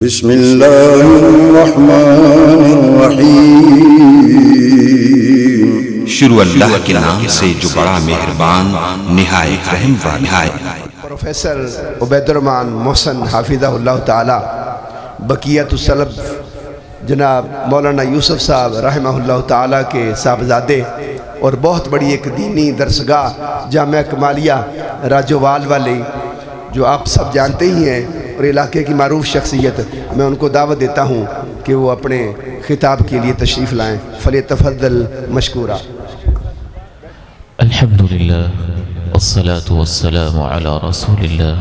بسم اللہ الرحمن الرحیم۔ شروع اللہ کے نام سے جو بڑا مہربان نہایت رحم والا ہے۔ پروفیسر عبید الرحمن محسن حافظہ اللہ تعالی، بقیت السلف جناب مولانا یوسف صاحب رحمہ اللہ تعالی کے صاحبزادے، اور بہت بڑی ایک دینی درسگاہ جامعہ کمالیہ راجوال والی، جو آپ سب جانتے ہی ہیں اور علاقے کی معروف شخصیت، میں ان کو دعوت دیتا ہوں کہ وہ اپنے خطاب کے لیے تشریف لائیں۔ فلیتفضل مشکورا۔ الحمدللہ والصلاة والسلام على رسول اللہ،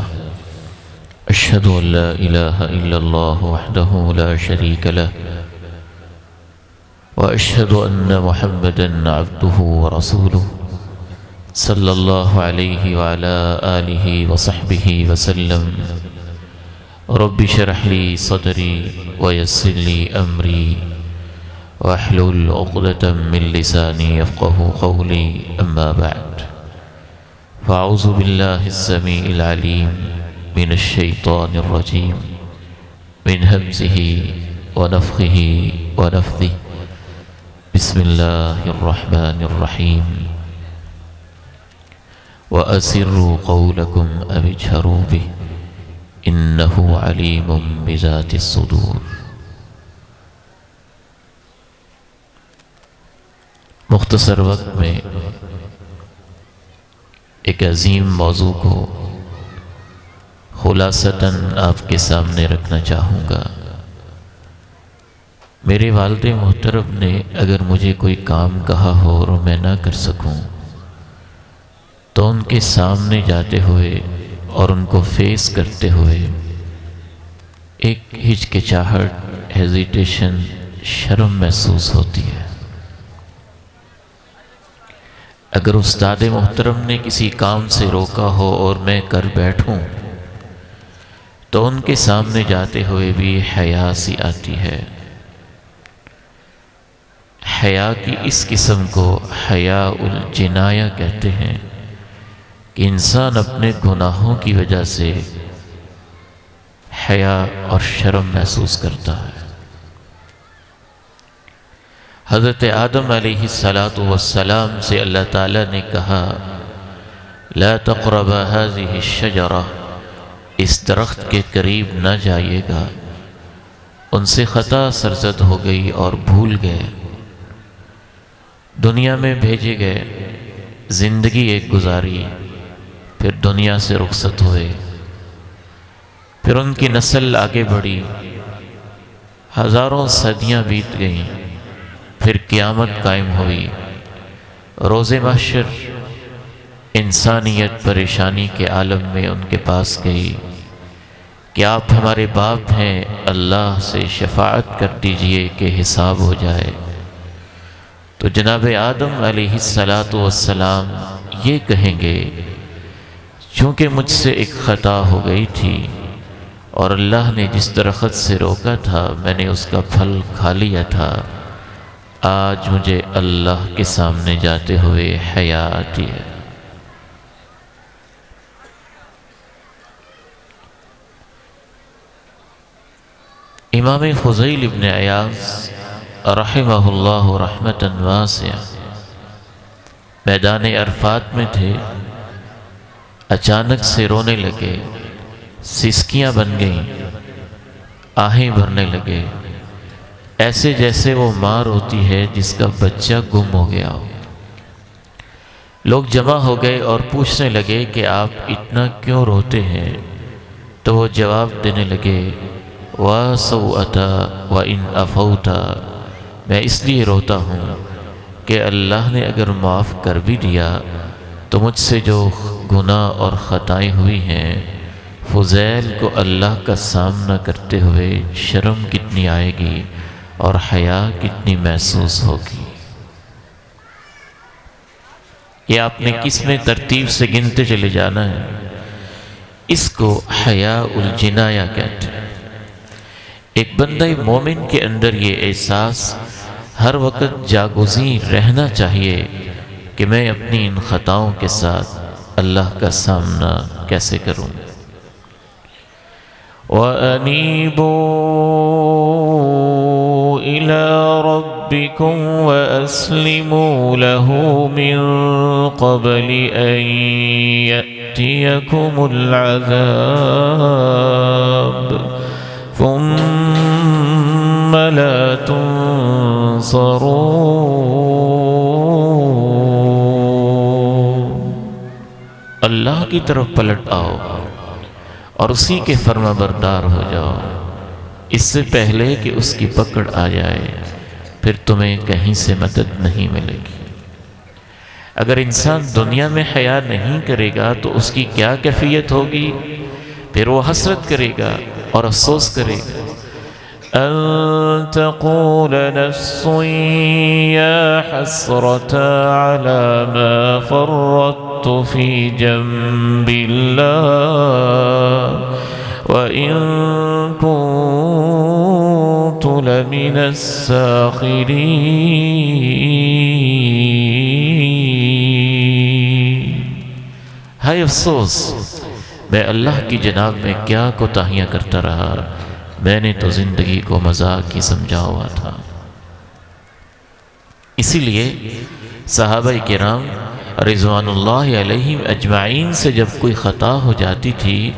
اشہد ان لا الہ الا اللہ وحدہ لا شریک لہ، واشہد ان محمدا عبدہ ورسولہ، صلی اللہ علیہ وعلى آلہ وصحبہ وسلم۔ رب اشرح لی صدری ویسر لی امری واحلل عقدۃ من لسانی یفقہوا قولی، اما بعد فاعوذ باللہ السمیع العلیم من الشیطان الرجیم، من ہمزہ ونفخہ ونفثہ، بسم اللہ الرحمن الرحیم۔ وَأَسِرُّوا قَوْلَكُمْ أَوِ اجْهَرُوا بِهِ إِنَّهُ عَلِيمٌ بِذَاتِ الصُّدُورِ۔ مختصر وقت میں ایک عظیم موضوع کو خلاصتاً آپ کے سامنے رکھنا چاہوں گا۔ میرے والد محترم نے اگر مجھے کوئی کام کہا ہو اور میں نہ کر سکوں تو ان کے سامنے جاتے ہوئے اور ان کو فیس کرتے ہوئے ایک ہچکچاہٹ، ہیزیٹیشن، شرم محسوس ہوتی ہے۔ اگر استاد محترم نے کسی کام سے روکا ہو اور میں کر بیٹھوں تو ان کے سامنے جاتے ہوئے بھی حیا سی آتی ہے۔ حیا کی اس قسم کو حیا الجنایہ کہتے ہیں کہ انسان اپنے گناہوں کی وجہ سے حیا اور شرم محسوس کرتا ہے۔ حضرت آدم علیہ السلام سے اللہ تعالیٰ نے کہا لا تقربا هذه الشجرہ، اس درخت کے قریب نہ جائیے گا۔ ان سے خطا سرزد ہو گئی اور بھول گئے، دنیا میں بھیجے گئے، زندگی ایک گزاری، پھر دنیا سے رخصت ہوئے، پھر ان کی نسل آگے بڑھی، ہزاروں صدیاں بیت گئیں، پھر قیامت قائم ہوئی، روز محشر انسانیت پریشانی کے عالم میں ان کے پاس گئی کہ آپ ہمارے باپ ہیں، اللہ سے شفاعت کر دیجئے کہ حساب ہو جائے۔ تو جناب آدم علیہ السلام یہ کہیں گے چونکہ مجھ سے ایک خطا ہو گئی تھی اور اللہ نے جس درخت سے روکا تھا میں نے اس کا پھل کھا لیا تھا، آج مجھے اللہ کے سامنے جاتے ہوئے حیا آتی ہے۔ امام فضیل ابن عیاض رحمہ اللہ رحمۃ واسعہ میدان عرفات میں تھے، اچانک سے رونے لگے، سسکیاں بن گئیں، آہیں بھرنے لگے، ایسے جیسے وہ ماں روتی ہے جس کا بچہ گم ہو گیا ہو۔ لوگ جمع ہو گئے اور پوچھنے لگے کہ آپ اتنا کیوں روتے ہیں؟ تو وہ جواب دینے لگے وَسَوْأَتَا وَإِنْ أَفَوْتَا، میں اس لیے روتا ہوں کہ اللہ نے اگر معاف کر بھی دیا تو مجھ سے جو گناہ اور خطائیں ہوئی ہیں، فضیل کو اللہ کا سامنا کرتے ہوئے شرم کتنی آئے گی اور حیا کتنی محسوس ہوگی۔ یہ آپ نے کس میں ترتیب سے گنتے چلے جانا ہے۔ اس کو حیا الجنایہ کہتے ہیں۔ ایک بندہ مومن کے اندر یہ احساس ہر وقت جاگزین رہنا چاہیے کہ میں اپنی ان خطاؤں کے ساتھ اللہ کا سامنا کیسے کروں۔ وَأَنِيبُوا إِلَى رَبِّكُمْ وَأَسْلِمُوا لَهُ مِن قَبْلِ أَن يَأْتِيَكُمُ الْعَذَابُ ثُمَّ لَا تُنصَرُونَ۔ اللہ کی طرف پلٹ آؤ اور اسی کے فرما بردار ہو جاؤ اس سے پہلے کہ اس کی پکڑ آ جائے، پھر تمہیں کہیں سے مدد نہیں ملے گی۔ اگر انسان دنیا میں حیا نہیں کرے گا تو اس کی کیا کیفیت ہوگی؟ پھر وہ حسرت کرے گا اور افسوس کرے گا۔ أن تقول نفس يا حسرة على ما فرطت في جنب الله وإن كنت لمن الساخرين۔ ہائے افسوس، میں اللہ کی جناب میں کیا کوتاہیاں کرتا رہا، میں نے تو زندگی کو مذاق ہی سمجھا ہوا تھا۔ اسی لیے صحابہ کرام رضوان اللہ علیہم اجمعین سے جب کوئی خطا ہو جاتی تھی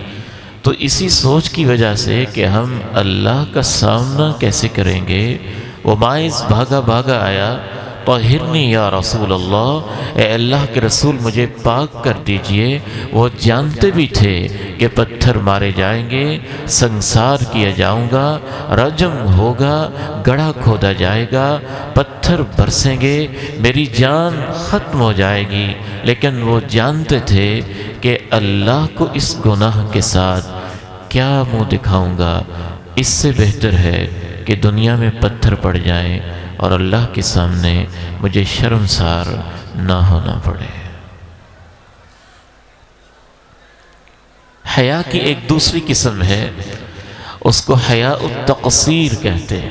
تو اسی سوچ کی وجہ سے کہ ہم اللہ کا سامنا کیسے کریں گے، وہ ماعز بھاگا بھاگا آیا، طہرنی یا رسول اللہ، اے اللہ کے رسول مجھے پاک کر دیجئے۔ وہ جانتے بھی تھے کہ پتھر مارے جائیں گے، سنسار کیا جاؤں گا، رجم ہوگا، گڑھا کھودا جائے گا، پتھر برسیں گے، میری جان ختم ہو جائے گی، لیکن وہ جانتے تھے کہ اللہ کو اس گناہ کے ساتھ کیا منہ دکھاؤں گا، اس سے بہتر ہے کہ دنیا میں پتھر پڑ جائیں اور اللہ کے سامنے مجھے شرمسار نہ ہونا پڑے۔ حیا کی ایک دوسری قسم ہے، اس کو حیاء التقصیر کہتے ہیں،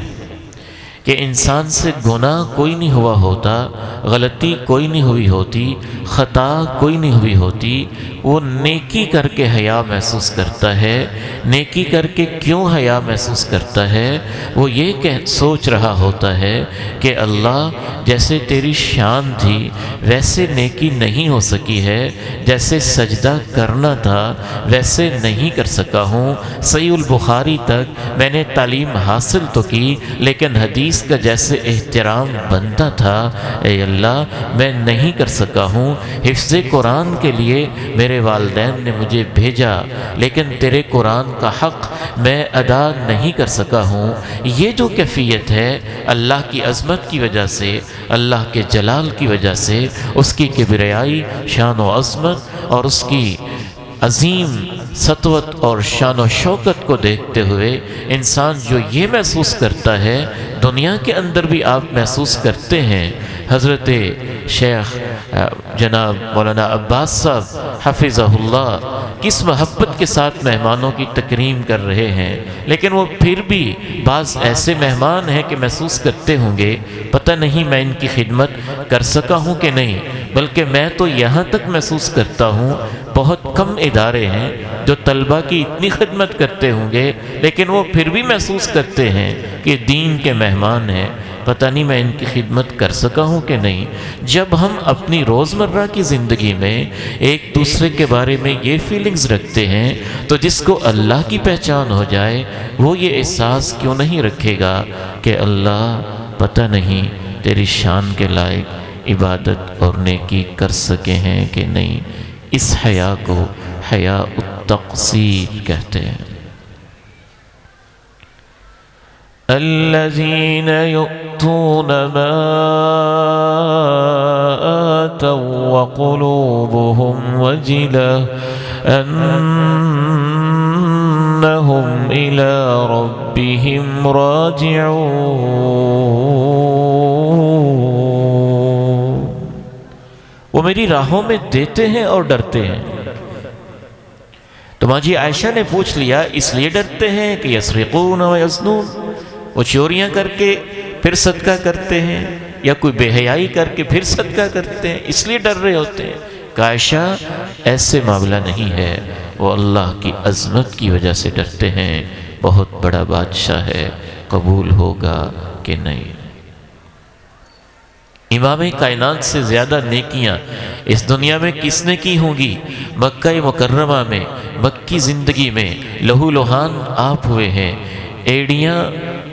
کہ انسان سے گناہ کوئی نہیں ہوا ہوتا، غلطی کوئی نہیں ہوئی ہوتی، خطا کوئی نہیں ہوئی ہوتی، وہ نیکی کر کے حیا محسوس کرتا ہے۔ نیکی کر کے کیوں حیا محسوس کرتا ہے؟ وہ یہ سوچ رہا ہوتا ہے کہ اللہ جیسے تیری شان تھی ویسے نیکی نہیں ہو سکی ہے، جیسے سجدہ کرنا تھا ویسے نہیں کر سکا ہوں، صحیح البخاری تک میں نے تعلیم حاصل تو کی لیکن حدیث کا جیسے احترام بنتا تھا اے اللہ میں نہیں کر سکا ہوں۔ حفظ قرآن کے لیے میرے والدین نے مجھے بھیجا لیکن تیرے قرآن کا حق میں ادا نہیں کر سکا ہوں۔ یہ جو کیفیت ہے اللہ کی عظمت کی وجہ سے، اللہ کے جلال کی وجہ سے، اس کی کبریائی شان و عظمت اور اس کی عظیم سطوت اور شان و شوکت کو دیکھتے ہوئے انسان جو یہ محسوس کرتا ہے دنیا کے اندر بھی آپ محسوس کرتے ہیں۔ حضرت شیخ جناب مولانا عباس صاحب حفظہ اللہ کس محبت کے ساتھ مہمانوں کی تکریم کر رہے ہیں، لیکن وہ پھر بھی بعض ایسے مہمان ہیں کہ محسوس کرتے ہوں گے پتہ نہیں میں ان کی خدمت کر سکا ہوں کہ نہیں، بلکہ میں تو یہاں تک محسوس کرتا ہوں بہت کم ادارے ہیں جو طلبہ کی اتنی خدمت کرتے ہوں گے لیکن وہ پھر بھی محسوس کرتے ہیں کہ دین کے مہمان ہیں، پتہ نہیں میں ان کی خدمت کر سکا ہوں کہ نہیں۔ جب ہم اپنی روزمرہ کی زندگی میں ایک دوسرے کے بارے میں یہ فیلنگز رکھتے ہیں تو جس کو اللہ کی پہچان ہو جائے وہ یہ احساس کیوں نہیں رکھے گا کہ اللہ پتہ نہیں تیری شان کے لائق عبادت اور نیکی کر سکے ہیں کہ نہیں۔ اس حیا کو حیاء التقصیر کہتے ہیں۔ الذين يؤتون ما آتوا وقلوبهم وجلة أنهم إلى ربهم راجعون۔ وہ میری راہوں میں دیتے ہیں اور ڈرتے ہیں۔ تو ماں جی عائشہ نے پوچھ لیا اس لیے ڈرتے ہیں کہ یسرقون و یزنون، وہ چوریاں کر کے پھر صدقہ کرتے ہیں یا کوئی بے حیائی کر کے پھر صدقہ کرتے ہیں اس لیے ڈر رہے ہوتے ہیں؟ کہ عائشہ ایسے معاملہ نہیں ہے، وہ اللہ کی عظمت کی وجہ سے ڈرتے ہیں بہت بڑا بادشاہ ہے، قبول ہوگا کہ نہیں۔ امام کائنات سے زیادہ نیکیاں اس دنیا میں کس نے کی ہوں گی؟ مکہ مکرمہ میں، مکی زندگی میں لہو لہان آپ ہوئے ہیں، ایڑیاں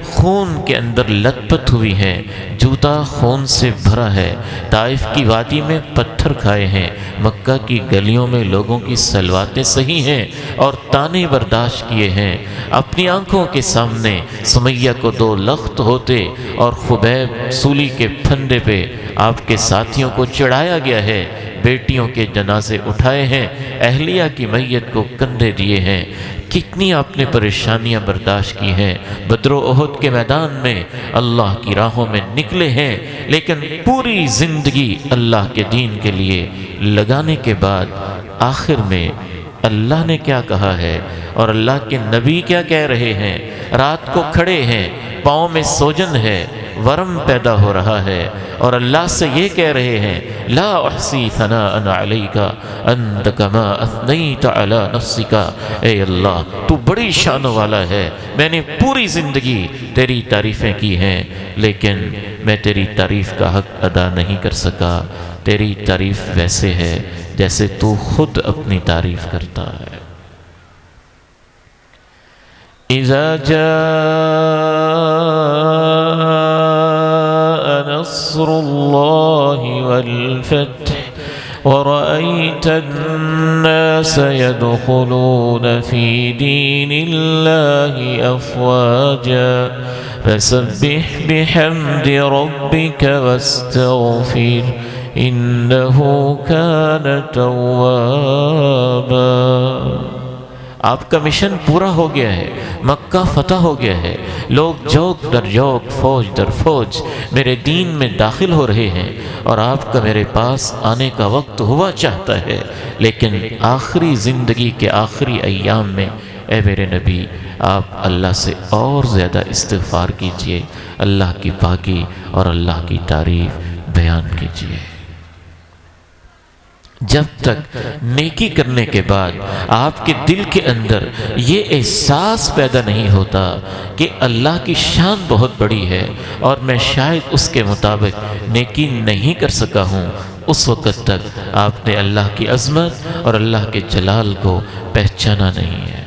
خون کے اندر لت پت ہوئی ہیں، جوتا خون سے بھرا ہے، طائف کی وادی میں پتھر کھائے ہیں، مکہ کی گلیوں میں لوگوں کی سلواتیں سہی ہیں اور تانے برداشت کیے ہیں۔ اپنی آنکھوں کے سامنے سمیہ کو 2 لخت ہوتے اور خبیب سولی کے پھندے پہ آپ کے ساتھیوں کو چڑھایا گیا ہے، بیٹیوں کے جنازے اٹھائے ہیں، اہلیہ کی میت کو کندھے دیے ہیں، کتنی آپ نے پریشانیاں برداشت کی ہیں، بدر و احد کے میدان میں اللہ کی راہوں میں نکلے ہیں، لیکن پوری زندگی اللہ کے دین کے لیے لگانے کے بعد آخر میں اللہ نے کیا کہا ہے اور اللہ کے نبی کیا کہہ رہے ہیں؟ رات کو کھڑے ہیں، پاؤں میں سوجن ہے، ورم پیدا ہو رہا ہے، اور اللہ سے یہ کہہ رہے ہیں لا احصی ثناء علیک انت کما اثنیت علی نفسک، اے اللہ تو بڑی شان والا ہے، میں نے پوری زندگی تیری تعریفیں کی ہیں، لیکن میں تیری تعریف کا حق ادا نہیں کر سکا، تیری تعریف ویسے ہے جیسے تو خود اپنی تعریف کرتا ہے۔ اذا جاء نصر اللہ والفتح ورأيت الناس يدخلون في دين الله أفواجا فسبح بحمد ربك واستغفر إنه كان توابا۔ آپ کا مشن پورا ہو گیا ہے، مکہ فتح ہو گیا ہے، لوگ جوک در جوک، فوج در فوج میرے دین میں داخل ہو رہے ہیں، اور آپ کا میرے پاس آنے کا وقت ہوا چاہتا ہے، لیکن آخری زندگی کے آخری ایام میں اے میرے نبی آپ اللہ سے اور زیادہ استغفار کیجئے، اللہ کی پاکی اور اللہ کی تعریف بیان کیجئے۔ جب تک نیکی کرنے کے بعد آپ کے دل کے اندر یہ احساس پیدا نہیں ہوتا کہ اللہ کی شان بہت بڑی ہے اور میں شاید اس کے مطابق نیکی نہیں کر سکا ہوں، اس وقت تک آپ نے اللہ کی عظمت اور اللہ کے جلال کو پہچانا نہیں ہے۔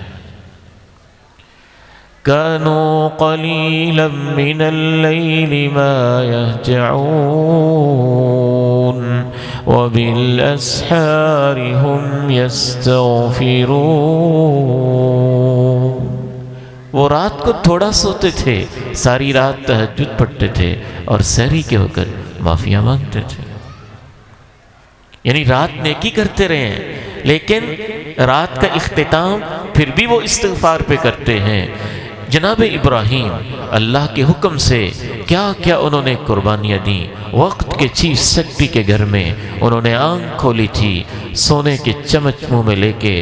كانوا قليلا من الليل ما يهجعون وبالأسحار هم يستغفرون۔ وہ رات کو تھوڑا سوتے تھے، ساری رات تہجد پڑھتے تھے اور سحری کے ہو کر معافیاں مانگتے تھے۔ یعنی رات نیکی کرتے رہے ہیں، لیکن رات کا اختتام پھر بھی وہ استغفار پہ کرتے ہیں۔ جناب ابراہیم اللہ کے حکم سے کیا کیا انہوں نے قربانیاں دیں، وقت کے چیف سیکرٹری کے گھر میں انہوں نے آنکھ کھولی تھی، سونے کے چمچ منہ میں لے کے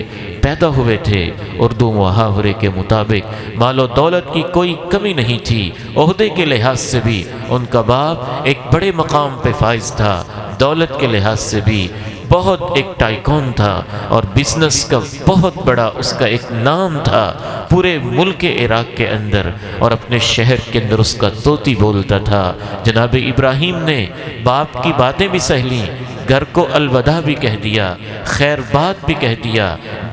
پیدا ہوئے تھے، اردو محاورے کے مطابق مال و دولت کی کوئی کمی نہیں تھی، عہدے کے لحاظ سے بھی ان کا باپ ایک بڑے مقام پہ فائز تھا، دولت کے لحاظ سے بھی بہت ایک ٹائکون تھا، اور بزنس کا بہت بڑا اس کا ایک نام تھا پورے ملک عراق کے اندر، اور اپنے شہر کے اندر اس کا طوطی بولتا تھا۔ جناب ابراہیم نے باپ کی باتیں بھی سہ لیں، گھر کو الوداع بھی کہہ دیا، خیر بات بھی کہہ دیا،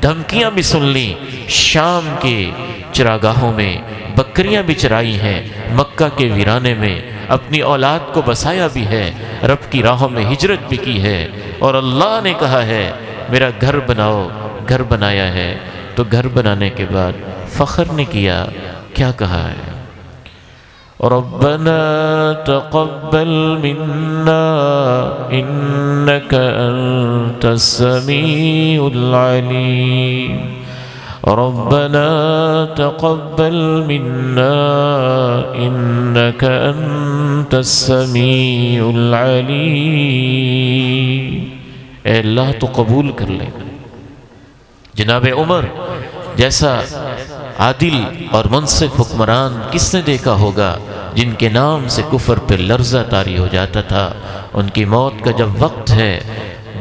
دھمکیاں بھی سن لیں، شام کے چراگاہوں میں بکریاں بھی چرائی ہیں، مکہ کے ویرانے میں اپنی اولاد کو بسایا بھی ہے، رب کی راہوں میں ہجرت بھی کی ہے، اور اللہ نے کہا ہے میرا گھر بناؤ، گھر بنایا ہے۔ تو گھر بنانے کے بعد فخر نے کیا، کیا کہا ہے؟ ربنا تقبل منا انك انت السميع العليم، ربنا تقبل منا انك انت السميع العليم۔ اے اللہ تو قبول کر لے۔ جناب عمر جیسا عادل اور منصف حکمران کس نے دیکھا ہوگا جن کے نام سے کفر پہ لرزہ طاری ہو جاتا تھا؟ ان کی موت کا جب وقت ہے،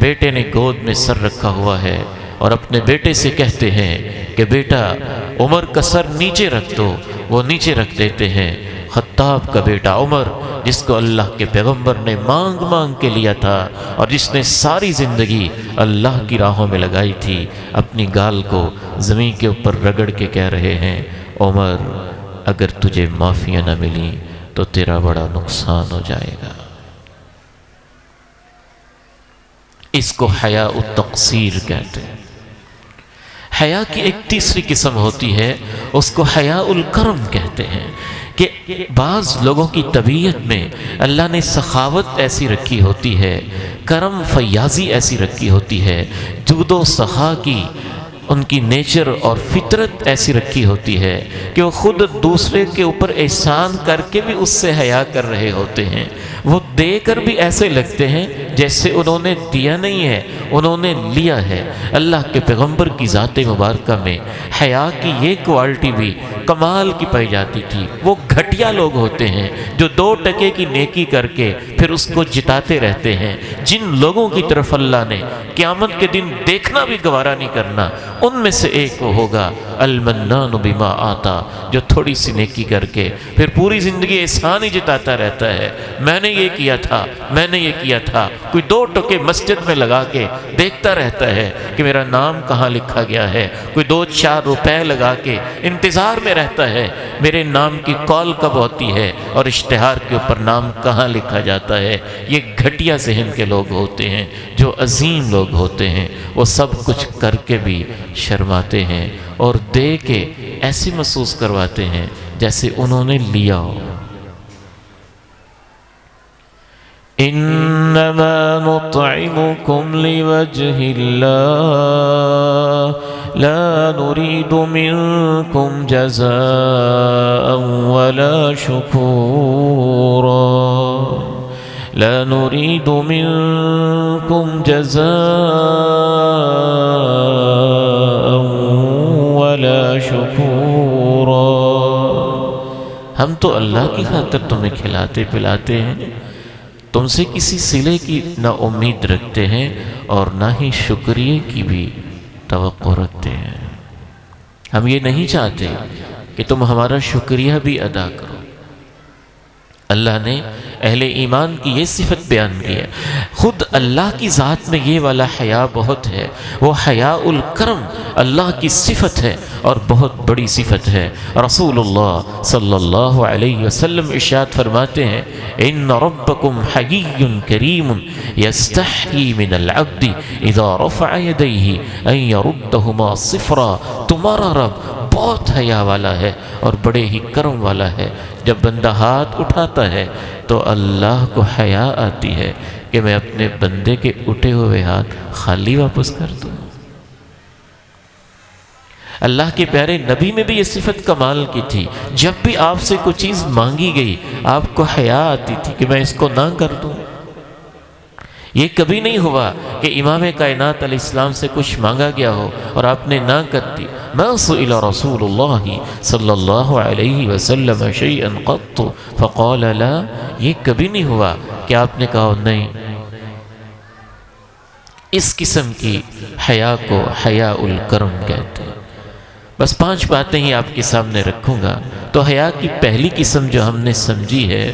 بیٹے نے گود میں سر رکھا ہوا ہے اور اپنے بیٹے سے کہتے ہیں کہ بیٹا عمر کا سر نیچے رکھ دو، وہ نیچے رکھ دیتے ہیں۔ خطاب کا بیٹا عمر، جس کو اللہ کے پیغمبر نے مانگ مانگ کے لیا تھا اور جس نے ساری زندگی اللہ کی راہوں میں لگائی تھی، اپنی گال کو زمین کے اوپر رگڑ کے کہہ رہے ہیں عمر اگر تجھے معافیاں نہ ملی تو تیرا بڑا نقصان ہو جائے گا۔ اس کو حیاء التقصیر کہتے ہیں۔ حیا کی ایک تیسری قسم ہوتی ہے، اس کو حیاء الکرم کہتے ہیں، کہ بعض لوگوں کی طبیعت میں اللہ نے سخاوت ایسی رکھی ہوتی ہے، کرم فیاضی ایسی رکھی ہوتی ہے، جود و سخا کی ان کی نیچر اور فطرت ایسی رکھی ہوتی ہے کہ وہ خود دوسرے کے اوپر احسان کر کے بھی اس سے حیا کر رہے ہوتے ہیں۔ وہ دے کر بھی ایسے لگتے ہیں جیسے انہوں نے دیا نہیں ہے، انہوں نے لیا ہے۔ اللہ کے پیغمبر کی ذات مبارکہ میں حیا کی یہ کوالٹی بھی کمال کی پائی جاتی تھی۔ وہ گھٹیا لوگ ہوتے ہیں جو 2 ٹکے کی نیکی کر کے پھر اس کو جتاتے رہتے ہیں، جن لوگوں کی طرف اللہ نے قیامت کے دن دیکھنا بھی گوارا نہیں کرنا، ان میں سے ایک وہ ہوگا المنان بما آتا، جو تھوڑی سی نیکی کر کے پھر پوری زندگی احسان ہی جتاتا رہتا ہے، میں نے یہ کیا تھا، میں نے یہ کیا تھا۔ کوئی 2 ٹکے مسجد میں لگا کے دیکھتا رہتا ہے کہ میرا نام کہاں لکھا گیا ہے، کوئی 2-4 روپے لگا کے انتظار میں رہتا ہے میرے نام کی کال کب ہوتی ہے اور اشتہار کے اوپر نام کہاں لکھا جاتا ہے۔ یہ گھٹیا ذہن کے لوگ ہوتے ہیں۔ جو عظیم لوگ ہوتے ہیں وہ سب کچھ کر کے بھی شرماتے ہیں اور دے کے ایسے محسوس کرواتے ہیں جیسے انہوں نے لیا ہو۔ انما نطعمكم لوجه الله لا نريد منكم جزاء ولا شكورا لا نريد منكم جزاء ولا شكورا۔ ہم تو اللہ کی خاطر تمہیں کھلاتے پلاتے ہیں، تم سے کسی صلے کی نہ امید رکھتے ہیں اور نہ ہی شکریہ کی بھی توقع رکھتے ہیں۔ ہم یہ نہیں چاہتے کہ تم ہمارا شکریہ بھی ادا کرو۔ اللہ نے اہل ایمان کی یہ صفت بیان کی ہے۔ خود اللہ کی ذات میں یہ والا حیا بہت ہے، وہ حیاء الکرم اللہ کی صفت ہے اور بہت بڑی صفت ہے۔ رسول اللہ صلی اللہ علیہ وسلم ارشاد فرماتے ہیں ان ربکم حیی کریم یستحیی من العبد اذا رفع یدیہ ان یردہما صفرا۔ تمہارا رب بہت حیا والا ہے اور بڑے ہی کرم والا ہے۔ جب بندہ ہاتھ اٹھاتا ہے تو اللہ کو حیا آتی ہے کہ میں اپنے بندے کے اٹھے ہوئے ہاتھ خالی واپس کر دوں۔ اللہ کے پیارے نبی میں بھی یہ صفت کمال کی تھی، جب بھی آپ سے کوئی چیز مانگی گئی آپ کو حیا آتی تھی کہ میں اس کو نہ کر دوں۔ یہ کبھی نہیں ہوا کہ امام کائنات علیہ السلام سے کچھ مانگا گیا ہو اور آپ نے نہ کر دی۔ ما سئل رسول اللہ صلی اللہ علیہ وسلم شیئا قط فقال لا، یہ کبھی نہیں ہوا کہ آپ نے کہا نہیں۔ اس قسم کی حیا کو حیاء الکرم کہتے ہیں۔ بس 5 باتیں ہی آپ کے سامنے رکھوں گا۔ تو حیا کی پہلی قسم جو ہم نے سمجھی ہے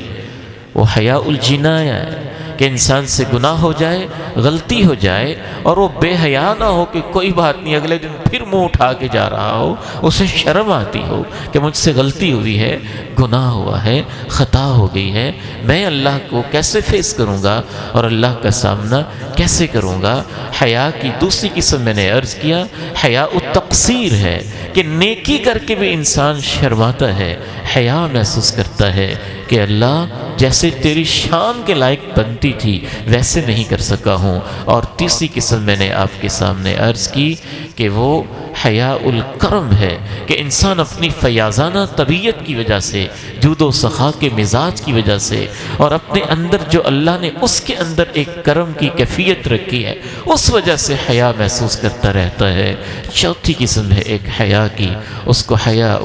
وہ حیاء الجنایہ ہے، کہ انسان سے گناہ ہو جائے، غلطی ہو جائے اور وہ بے حیا نہ ہو کہ کوئی بات نہیں، اگلے دن پھر منہ اٹھا کے جا رہا ہو، اسے شرم آتی ہو کہ مجھ سے غلطی ہوئی ہے، گناہ ہوا ہے، خطا ہو گئی ہے، میں اللہ کو کیسے فیس کروں گا اور اللہ کا سامنا کیسے کروں گا۔ حیا کی دوسری قسم میں نے عرض کیا حیاء التقصیر ہے، کہ نیکی کر کے بھی انسان شرماتا ہے، حیا محسوس کرتا ہے کہ اللہ جیسے تیری شان کے لائق بنتی تھی ویسے نہیں کر سکا ہوں۔ اور تیسری قسم میں نے آپ کے سامنے عرض کی کہ وہ حیاء الکرم ہے، کہ انسان اپنی فیاضانہ طبیعت کی وجہ سے، جود و سخا کے مزاج کی وجہ سے اور اپنے اندر جو اللہ نے اس کے اندر ایک کرم کی کیفیت رکھی ہے اس وجہ سے حیا محسوس کرتا رہتا ہے۔ چوتھی قسم ہے ایک حیا کی، اس کو حیاء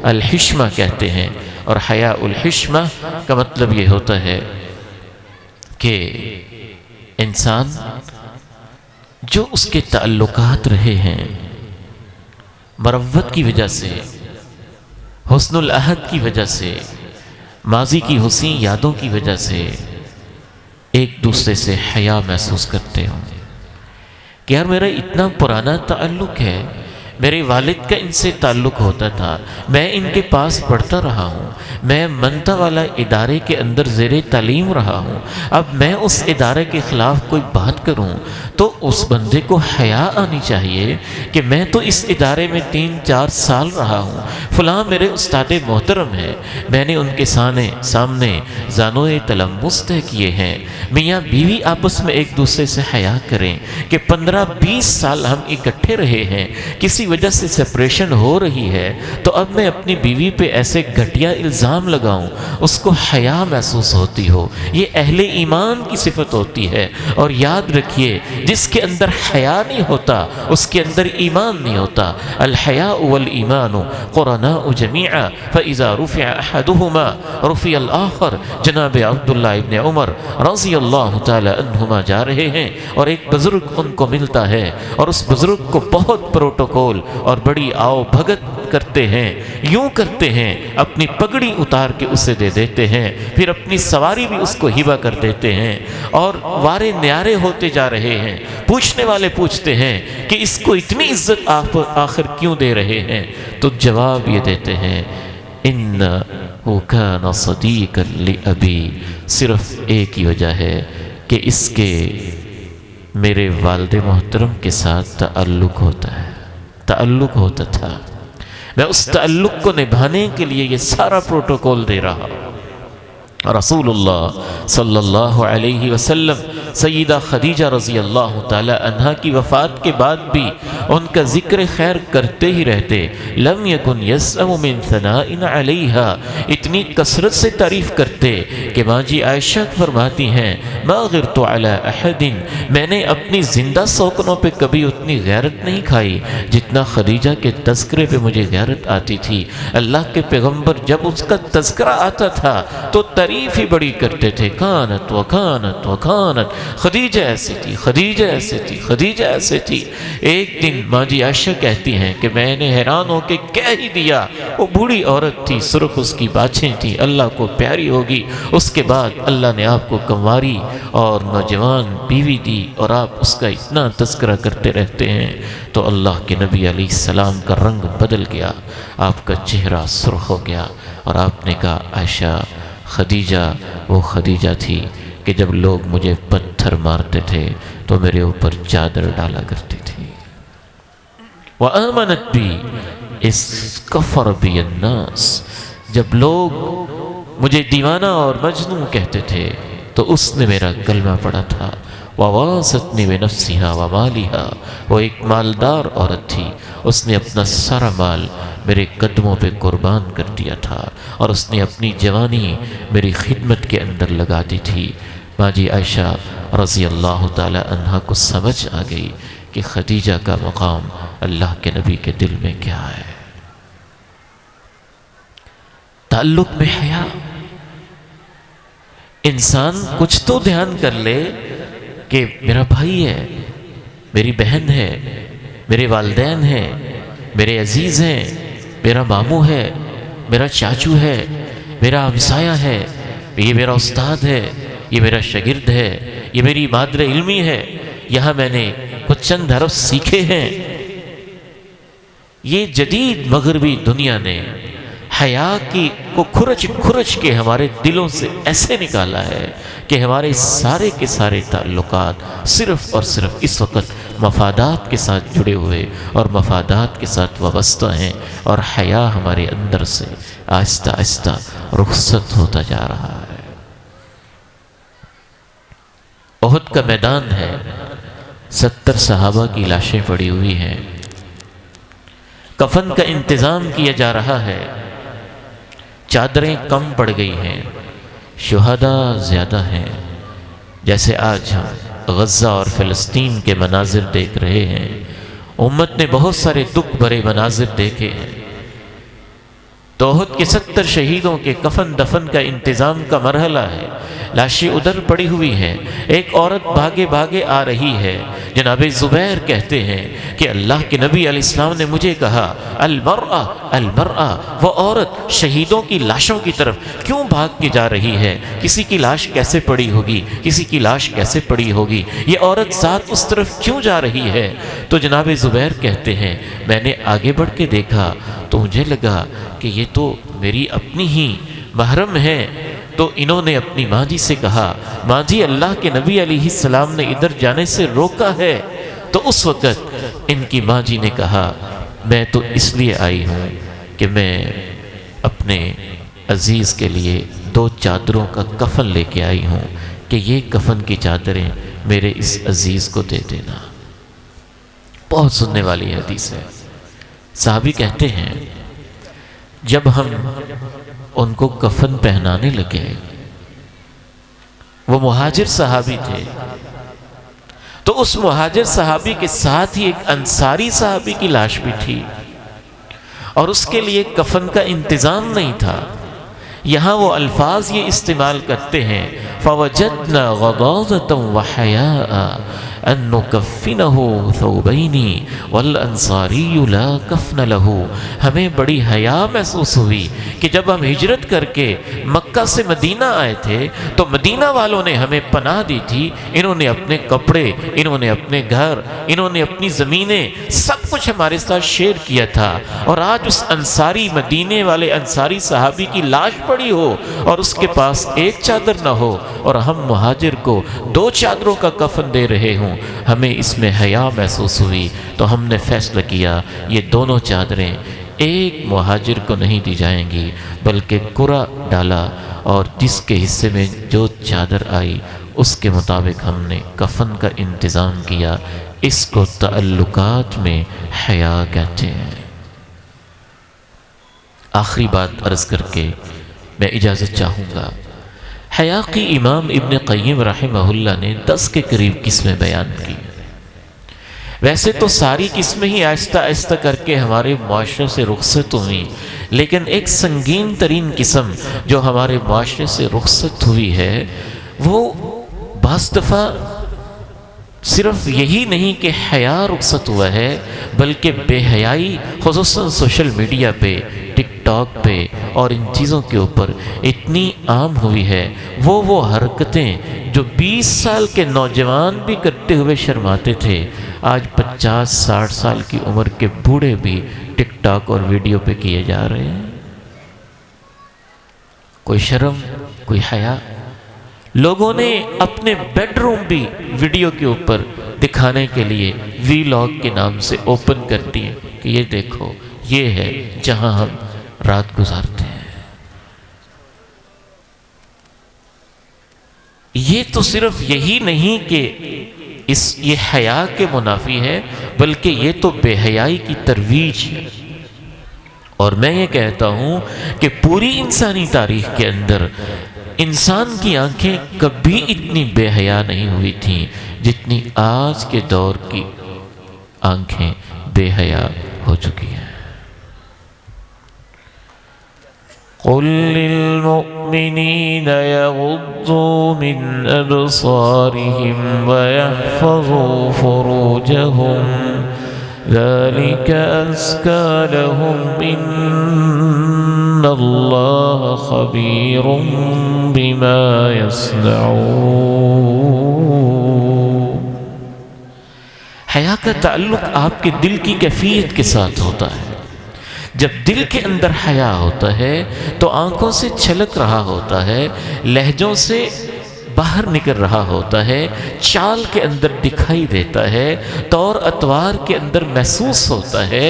الحشمہ کہتے ہیں۔ اور حیاء الحشمہ کا مطلب یہ ہوتا ہے کہ انسان جو اس کے تعلقات رہے ہیں مروت کی وجہ سے، حسن العہد کی وجہ سے، ماضی کی حسین یادوں کی وجہ سے ایک دوسرے سے حیا محسوس کرتے ہوں کہ یار میرا اتنا پرانا تعلق ہے، میرے والد کا ان سے تعلق ہوتا تھا، میں ان کے پاس پڑھتا رہا ہوں، میں منتا والا ادارے کے اندر زیر تعلیم رہا ہوں، اب میں اس ادارے کے خلاف کوئی بات کروں تو اس بندے کو حیا آنی چاہیے کہ میں تو اس ادارے میں 3-4 سال رہا ہوں، فلاں میرے استاد محترم ہیں، میں نے ان کے سامنے زانوئے تلمس طے کیے ہیں، میاں بیوی آپس میں ایک دوسرے سے حیا کریں کہ 15-20 سال ہم اکٹھے رہے ہیں، کسی وجہ سے سپریشن ہو رہی ہے تو اب میں اپنی بیوی پہ ایسے گھٹیا الزام لگاؤں، اس کو حیا محسوس ہوتی ہو، یہ اہل ایمان کی صفت ہوتی ہے۔ اور یاد رکھیے جس کے اندر حیا نہیں ہوتا اس کے اندر ایمان نہیں ہوتا۔ الحیاء والایمان قرناء جمیعا فاذا رفع احدهما رفع الاخر۔ جناب عبداللہ ابن عمر رضی اللہ تعالی عنہما جا رہے ہیں اور ایک بزرگ ان کو ملتا ہے اور اس بزرگ کو بہت پروٹوکول اور بڑی آؤ بھگت کرتے ہیں، یوں کرتے ہیں اپنی پگڑی اتار کے اسے دے دیتے ہیں، پھر اپنی سواری بھی اس کو ہبہ کر دیتے ہیں اور وارے نیارے ہوتے جا رہے ہیں۔ پوچھنے والے پوچھتے ہیں کہ اس کو اتنی عزت آخر کیوں دے رہے ہیں؟ تو جواب یہ دیتے ہیں انہ کان صدیقا لابی، صرف ایک ہی وجہ ہے کہ اس کے میرے والد محترم کے ساتھ تعلق ہوتا تھا، میں اس تعلق کو نبھانے کے لیے یہ سارا پروٹوکول دے رہا ہوں۔ رسول اللہ صلی اللہ علیہ وسلم سیدہ خدیجہ رضی اللہ تعالی عنہا کی وفات کے بعد بھی ان کا ذکر خیر کرتے ہی رہتے۔ لم یکن یسأم من ثناء علیہا، اتنی کثرت سے تعریف کرتے کہ ماں جی عائشہ فرماتی ہیں ما غرت علی احد، میں نے اپنی زندہ سوکنوں پہ کبھی اتنی غیرت نہیں کھائی جتنا خدیجہ کے تذکرے پہ مجھے غیرت آتی تھی۔ اللہ کے پیغمبر جب اس کا تذکرہ آتا تھا تو تعریف ہی بڑی کرتے تھے، کانت وکانت وکانت، خدیجہ ایسی تھی، خدیجہ ایسے تھی، خدیجہ ایسے تھی۔ ایک دن ماں جی عائشہ کہتی ہیں کہ میں نے حیران ہو کے کہہ ہی دیا، وہ بوڑھی عورت تھی، سرخ اس کی باچھیں تھی، اللہ کو پیاری ہوگی، اس کے بعد اللہ نے آپ کو کنواری اور نوجوان بیوی دی اور آپ اس کا اتنا تذکرہ کرتے رہتے ہیں تو اللہ کے نبی علیہ السلام کا رنگ بدل گیا، آپ کا چہرہ سرخ ہو گیا اور آپ نے کہا عائشہ خدیجہ وہ خدیجہ تھی کہ جب لوگ مجھے پتھر مارتے تھے تو میرے اوپر چادر ڈالا کرتی تھی۔ وآمنت بھی اس کفر بھی الناس، جب لوگ مجھے دیوانہ اور مجنون کہتے تھے تو اس نے میرا کلمہ پڑھا تھا۔ وواستنی بنفسها ومالها، وہ ایک مالدار عورت تھی، اس نے اپنا سارا مال میرے قدموں پہ قربان کر دیا تھا اور اس نے اپنی جوانی میری خدمت کے اندر لگا دی تھی۔ ماں جی عائشہ رضی اللہ تعالی عنہا کو سمجھ آ گئی کہ خدیجہ کا مقام اللہ کے نبی کے دل میں کیا ہے۔ تعلق میں حیا، انسان کچھ تو دھیان کر لے کہ میرا بھائی ہے، میری بہن ہے، میرے والدین ہیں، میرے عزیز ہیں، میرا ماموں ہے، میرا چاچو ہے، میرا ہمسایہ ہے، یہ میرا استاد ہے، یہ میرا شاگرد ہے، یہ میری مادر علمی ہے، یہاں میں نے کچھ چند حرف سیکھے ہیں۔ یہ جدید مغربی دنیا نے حیا کو کھرچ کے ہمارے دلوں سے ایسے نکالا ہے کہ ہمارے سارے کے سارے تعلقات صرف اور صرف اس وقت مفادات کے ساتھ جڑے ہوئے اور مفادات کے ساتھ وابستہ ہیں، اور حیا ہمارے اندر سے آہستہ آہستہ رخصت ہوتا جا رہا ہے۔ احد کا میدان ہے، 70 صحابہ کی لاشیں پڑی ہوئی ہیں، کفن کا انتظام کیا جا رہا ہے، چادریں کم پڑ گئی ہیں، شہداء زیادہ ہیں۔ جیسے آج ہم غزہ اور فلسطین کے مناظر دیکھ رہے ہیں، امت نے بہت سارے دکھ بھرے مناظر دیکھے ہیں، تو احد کے 70 شہیدوں کے کفن دفن کا انتظام کا مرحلہ ہے۔ لاشیں ادھر پڑی ہوئی ہیں، ایک عورت بھاگے بھاگے آ رہی ہے۔ جناب زبیر کہتے ہیں کہ اللہ کے نبی علیہ السلام نے مجھے کہا المرأة المرأة، وہ عورت شہیدوں کی لاشوں کی طرف کیوں بھاگ کے جا رہی ہے؟ کسی کی لاش کیسے پڑی ہوگی، کسی کی لاش کیسے پڑی ہوگی، یہ عورت ذات اس طرف کیوں جا رہی ہے؟ تو جناب زبیر کہتے ہیں میں نے آگے بڑھ کے دیکھا تو مجھے لگا کہ یہ تو میری اپنی ہی محرم ہے۔ تو انہوں نے اپنی ماں جی سے کہا ماں جی اللہ کے نبی علیہ السلام نے ادھر جانے سے روکا ہے۔ تو اس وقت ان کی ماں جی نے کہا میں تو اس لیے آئی ہوں کہ میں اپنے عزیز کے لیے 2 چادروں کا کفن لے کے آئی ہوں کہ یہ کفن کی چادریں میرے اس عزیز کو دے دینا۔ بہت سننے والی حدیث ہے۔ صحابی کہتے ہیں جب ہم ان کو کفن پہنانے لگے، وہ مہاجر صحابی تھے، تو اس مہاجر صحابی کے ساتھ ہی ایک انصاری صحابی کی لاش بھی تھی، اور اس کے لیے کفن کا انتظام نہیں تھا۔ یہاں وہ الفاظ یہ استعمال کرتے ہیں فَوَجَدْنَا غَضَاضَةً وَحَيَاءً أَن نُكَفِّنَهُ ثَوْبَيْنِ وَالْأَنصَارِيُّ لَا كَفْنَ لَهُ، ہمیں بڑی حیا محسوس ہوئی کہ جب ہم ہجرت کر کے مکہ سے مدینہ آئے تھے تو مدینہ والوں نے ہمیں پناہ دی تھی، انہوں نے اپنے کپڑے، انہوں نے اپنے گھر، انہوں نے اپنی زمینیں، سب کچھ ہمارے ساتھ شیئر کیا تھا، اور آج اس انصاری مدینے والے انصاری صحابی کی لاش پڑی ہو اور اس کے پاس ایک چادر نہ ہو اور ہم مہاجر کو 2 چادروں کا کفن دے رہے ہوں، ہمیں اس میں حیا محسوس ہوئی۔ تو ہم نے فیصلہ کیا یہ دونوں چادریں ایک مہاجر کو نہیں دی جائیں گی، بلکہ قرعہ ڈالا اور جس کے حصے میں جو چادر آئی اس کے مطابق ہم نے کفن کا انتظام کیا۔ اس کو تعلقات میں حیا کہتے ہیں۔ آخری بات عرض کر کے میں اجازت چاہوں گا۔ حیا کی امام ابن قیم رحمہ اللہ نے 10 کے قریب قسمیں بیان کی۔ ویسے تو ساری قسمیں ہی آہستہ آہستہ کر کے ہمارے معاشرے سے رخصت ہوئی، لیکن ایک سنگین ترین قسم جو ہمارے معاشرے سے رخصت ہوئی ہے وہ بعض دفعہ صرف یہی نہیں کہ حیا رخصت ہوا ہے، بلکہ بے حیائی خصوصاً سوشل میڈیا پہ، ٹک ٹاک پہ اور ان چیزوں کے اوپر اتنی عام ہوئی ہے۔ وہ حرکتیں جو 20 سال کے نوجوان بھی کرتے ہوئے شرماتے تھے، آج 50-60 سال کی عمر کے بوڑھے بھی ٹک ٹاک اور ویڈیو پہ کیے جا رہے ہیں۔ کوئی شرم، کوئی حیا۔ لوگوں نے اپنے بیڈ روم بھی ویڈیو کے اوپر دکھانے کے لیے وی لاگ کے نام سے اوپن کر دیے کہ یہ دیکھو یہ ہے جہاں ہم رات گزارتے ہیں۔ یہ تو صرف یہی نہیں کہ یہ حیا کے منافی ہے، بلکہ یہ تو بے حیائی کی ترویج ہے۔ اور میں یہ کہتا ہوں کہ پوری انسانی تاریخ کے اندر انسان کی آنکھیں کبھی اتنی بے حیا نہیں ہوئی تھیں جتنی آج کے دور کی آنکھیں بے حیا ہو چکی ہیں۔ قُلْ لِلْمُؤْمِنِينَ يَغُضُّوا مِنْ أَبْصَارِهِمْ وَيَحْفَظُوا فُرُوجَهُمْ ذَلِكَ أَزْكَىٰ لَهُمْ إِنَّ اللَّهَ خَبِيرٌ بِمَا يَصْنَعُونَ۔ حیا کا تعلق آپ کے دل کی کیفیت کے ساتھ ہوتا ہے۔ جب دل کے اندر حیا ہوتا ہے تو آنکھوں سے چھلک رہا ہوتا ہے، لہجوں سے باہر نکل رہا ہوتا ہے، چال کے اندر دکھائی دیتا ہے، طور اطوار کے اندر محسوس ہوتا ہے،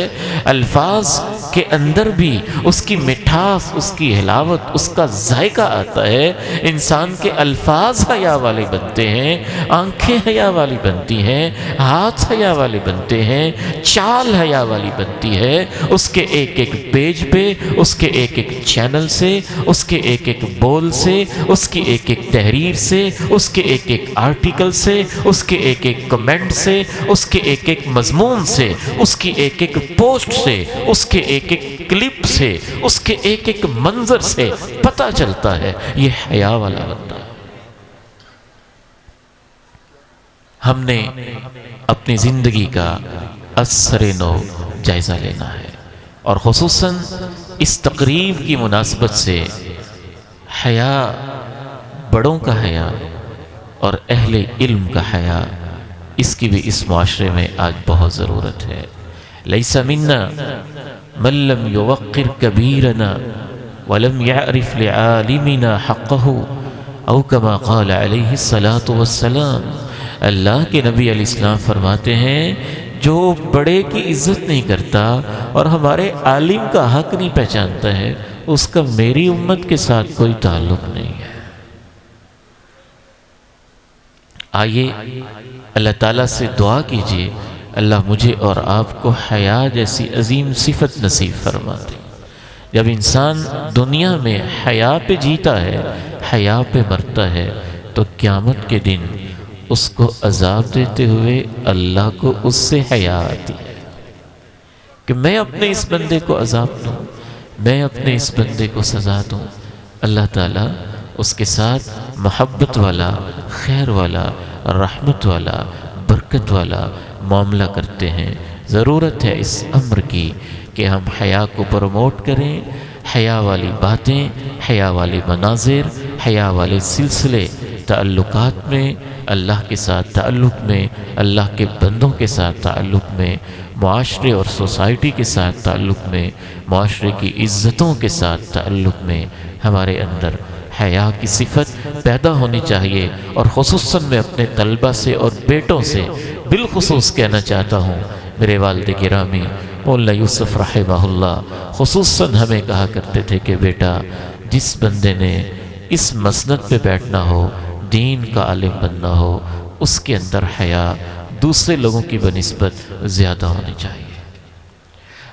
الفاظ کے اندر بھی اس کی مٹھاس، اس کی حلاوت، اس کا ذائقہ آتا ہے۔ انسان کے الفاظ حیا والے بنتے ہیں، آنکھیں حیا والی بنتی ہیں، ہاتھ حیا والے بنتے ہیں، چال حیا والی بنتی ہے۔ اس کے ایک ایک پیج پہ، اس کے ایک ایک چینل سے، اس کے ایک ایک بول سے، اس کی ایک ایک تحریر سے، اس کے ایک ایک آرٹیکل سے، اس کے ایک ایک کمنٹ سے، اس کے ایک ایک مضمون سے، اس کی ایک ایک پوسٹ سے، اس کے ایک ایک کلپ سے، اس کے ایک ایک منظر سے پتہ چلتا ہے یہ حیا والا بندہ ہے۔ ہم نے اپنی زندگی کا اثر نو جائزہ لینا ہے، اور خصوصاً اس تقریب کی مناسبت سے حیا، بڑوں کا حیا اور اہل علم کا حیا، اس کی بھی اس معاشرے میں آج بہت ضرورت ہے۔ لیس منا من لم یوقر کبیرنا ولم یعرف لعالمنا حقہ، او کما قال علیہ الصلاۃ والسلام۔ اللہ کے نبی علیہ السلام فرماتے ہیں جو بڑے کی عزت نہیں کرتا اور ہمارے عالم کا حق نہیں پہچانتا ہے، اس کا میری امت کے ساتھ کوئی تعلق نہیں ہے۔ آئیے اللہ تعالیٰ سے دعا کیجیے اللہ مجھے اور آپ کو حیا جیسی عظیم صفت نصیب فرما دے۔ جب انسان دنیا میں حیا پہ جیتا ہے، حیا پہ مرتا ہے، تو قیامت کے دن اس کو عذاب دیتے ہوئے اللہ کو اس سے حیا آتی ہے کہ میں اپنے اس بندے کو عذاب دوں، میں اپنے اس بندے کو سزا دوں۔ اللہ تعالیٰ اس کے ساتھ محبت والا، خیر والا، رحمت والا، برکت والا معاملہ کرتے ہیں۔ ضرورت ہے اس امر کی کہ ہم حیا کو پروموٹ کریں، حیا والی باتیں، حیا والے مناظر، حیا والے سلسلے تعلقات میں، اللہ کے ساتھ تعلق میں، اللہ کے بندوں کے ساتھ تعلق میں، معاشرے اور سوسائٹی کے ساتھ تعلق میں، معاشرے کی عزتوں کے ساتھ تعلق میں ہمارے اندر حیا کی صفت پیدا ہونی چاہیے۔ اور خصوصاً میں اپنے طلبہ سے اور بیٹوں سے بالخصوص کہنا چاہتا ہوں، میرے والد گرامی مولانا یوسف رحمہ اللہ خصوصاً ہمیں کہا کرتے تھے کہ بیٹا جس بندے نے اس مسند پہ بیٹھنا ہو، دین کا عالم بننا ہو، اس کے اندر حیا دوسرے لوگوں کی بنسبت زیادہ ہونی چاہیے۔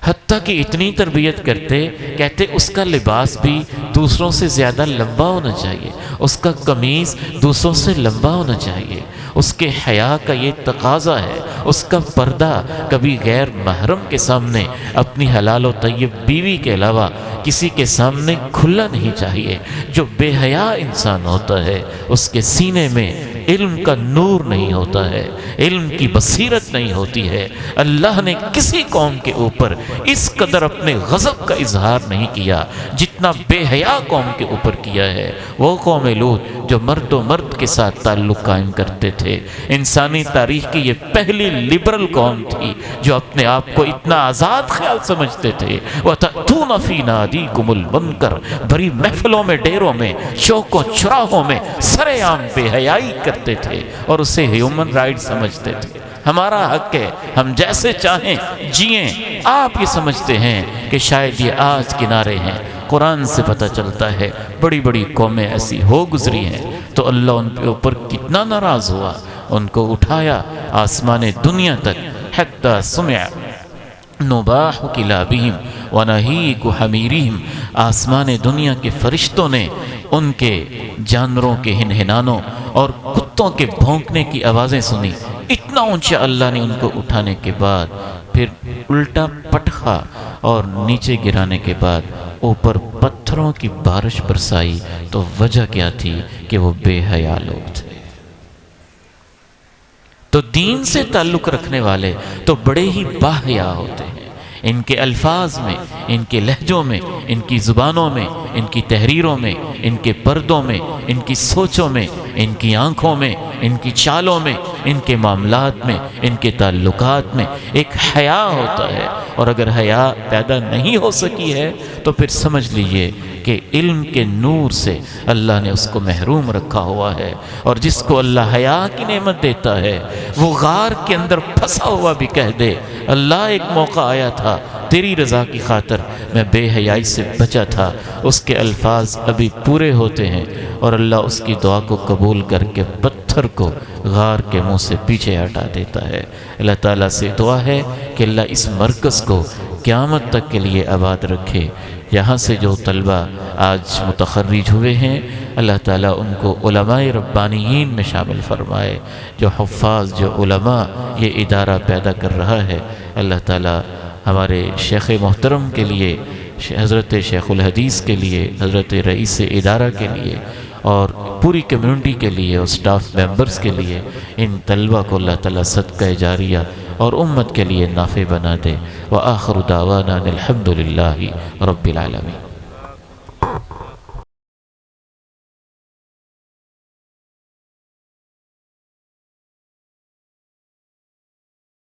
حتیٰ کہ اتنی تربیت کرتے، کہتے اس کا لباس بھی دوسروں سے زیادہ لمبا ہونا چاہیے، اس کا قمیص دوسروں سے لمبا ہونا چاہیے۔ اس کے حیا کا یہ تقاضا ہے، اس کا پردہ کبھی غیر محرم کے سامنے، اپنی حلال و طیب بیوی کے علاوہ کسی کے سامنے کھلا نہیں چاہیے۔ جو بے حیا انسان ہوتا ہے اس کے سینے میں علم کا نور نہیں ہوتا ہے، علم کی بصیرت نہیں ہوتی ہے۔ اللہ نے کسی قوم کے اوپر اس قدر اپنے غضب کا اظہار نہیں کیا جتنا بے حیا قوم کے اوپر کیا ہے۔ وہ قوم لوط جو مرد و مرد کے ساتھ تعلق قائم کرتے تھے، انسانی تاریخ کی یہ پہلی لبرل قوم تھی جو اپنے آپ کو اتنا آزاد خیال سمجھتے تھے۔ وَتَأْتُونَ فِي نَادِيكُمُ الْمُنْكَرَ، بڑی محفلوں میں، ڈیروں میں، چوکوں چراہوں میں سر عام بے حیائی کرتے تھے اور اسے ہیومن رائٹ سمجھتے تھے۔ ہمارا حق ہے، ہم جیسے چاہیں جئیں۔ آپ یہ سمجھتے ہیں کہ شاید یہ آج کنارے ہیں، قرآن سے پتہ چلتا ہے بڑی بڑی قومیں ایسی ہو گزری ہیں تو اللہ ان کے اوپر کتنا ناراض ہوا، ان کو اٹھایا آسمان دنیا تک، حتی سمع نباح کلابہم ونہیق حمیرہم، آسمان دنیا کے فرشتوں نے ان کے جانوروں کے ہنہنانوں اور کتوں کے بھونکنے کی آوازیں سنی۔ اتنا اونچا اللہ نے ان کو اٹھانے کے بعد پھر الٹا پٹخا اور نیچے گرانے کے بعد اوپر پتھروں کی بارش برسائی، تو وجہ کیا تھی کہ وہ بے حیا لوگ تھے۔ تو دین سے تعلق رکھنے والے تو بڑے ہی باحیا ہوتے ہیں، ان کے الفاظ میں، ان کے لہجوں میں، ان کی زبانوں میں، ان کی تحریروں میں، ان کے پردوں میں، ان کی سوچوں میں، ان کی آنکھوں میں، ان کی چالوں میں، ان کے معاملات میں، ان کے تعلقات میں ایک حیا ہوتا ہے۔ اور اگر حیا پیدا نہیں ہو سکی ہے تو پھر سمجھ لیجئے کہ علم کے نور سے اللہ نے اس کو محروم رکھا ہوا ہے۔ اور جس کو اللہ حیا کی نعمت دیتا ہے وہ غار کے اندر پھنسا ہوا بھی کہہ دے اللہ ایک موقع آیا تھا تیری رضا کی خاطر میں بے حیائی سے بچا تھا، اس کے الفاظ ابھی پورے ہوتے ہیں اور اللہ اس کی دعا کو قبول کر کے پتھر کو غار کے منہ سے پیچھے ہٹا دیتا ہے۔ اللہ تعالیٰ سے دعا ہے کہ اللہ اس مرکز کو قیامت تک کے لیے آباد رکھے۔ یہاں سے جو طلبہ آج متخرج ہوئے ہیں اللہ تعالیٰ ان کو علماء ربانیین میں شامل فرمائے۔ جو حفاظ، جو علماء یہ ادارہ پیدا کر رہا ہے، اللہ تعالیٰ ہمارے شیخ محترم کے لیے، حضرت شیخ الحدیث کے لیے، حضرت رئیس ادارہ کے لیے اور پوری کمیونٹی کے لیے اور سٹاف ممبرز کے لیے ان طلبہ کو اللہ تعالیٰ صدقہ جاریہ اور امت کے لیے نافع بنا دے۔ وآخر دعوانا الحمد للہ رب العالمین۔